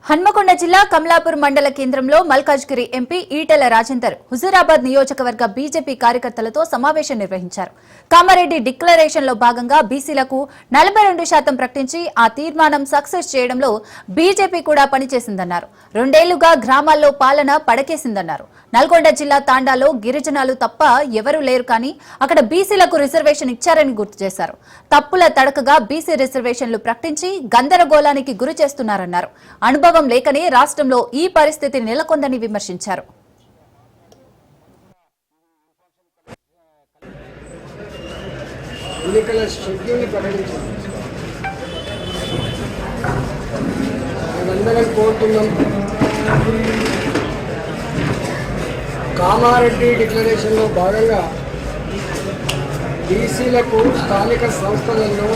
హన్మకొండ జిల్లా కమలాపూర్ మండల కేంద్రంలో మల్కాజ్గిరి ఎంపీ ఈటెల రాజేందర్ హుజూరాబాద్ నియోజకవర్గ బీజేపీ కార్యకర్తలతో సమావేశం నిర్వహించారు. కామారెడ్డి డిక్లరేషన్ లో భాగంగా బీసీలకు 42% ప్రకటించి ఆ తీర్మానం సక్సెస్ చేయడంలో బీజేపీ కూడా పనిచేసిందన్నారు. 2 ఏళ్లుగా గ్రామాల్లో పాలన పడకేసిందన్నారు. నల్గొండ జిల్లా తాండాలో గిరిజనాలు తప్ప ఎవరూ లేరు కానీ అక్కడ బీసీలకు రిజర్వేషన్ ఇచ్చారని గుర్తు చేశారు. తప్పుల తడకగా బీసీ రిజర్వేషన్లు ప్రకటించి గందరగోళానికి గురి చేస్తున్నారన్నారు. అనుభవం లేకనే రాష్ట్రంలో ఈ పరిస్థితి నెలకొందని విమర్శించారు. కామారెడ్డి డిక్లరేషన్ లో భాగంగా బీసీలకు స్థానిక సంస్థలలో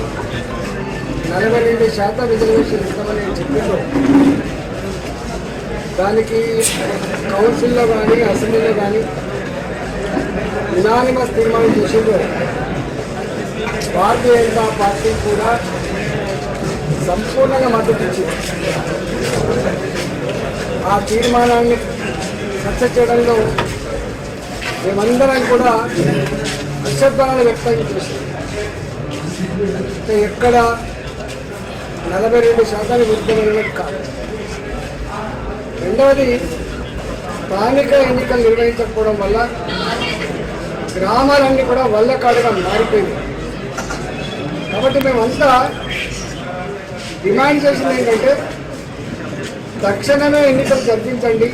42% రిజర్వేషన్ ఇస్తామని చెప్పిందో దానికి కౌన్సిల్లో కానీ అసెంబ్లీలో కానీ యునానిమస్ తీర్మానం చేసిందో భారతీయ జనతా పార్టీ కూడా సంపూర్ణంగా మద్దతు ఇచ్చింది. ఆ తీర్మానాన్ని సక్సెస్ చేయడంలో మేమందరం కూడా అశ్రద్ధాలను వ్యక్తం చేస్తాం. ఎక్కడ 42% విరుద్ధమైనది కాదు. రెండవది, స్థానిక ఎన్నికలు నిర్వహించకపోవడం వల్ల గ్రామాలన్నీ కూడా వల్లకాడుగా మారిపోయింది. కాబట్టి మేమంతా డిమాండ్ చేసింది ఏంటంటే తక్షణమే ఎన్నికలు జరిపించండి,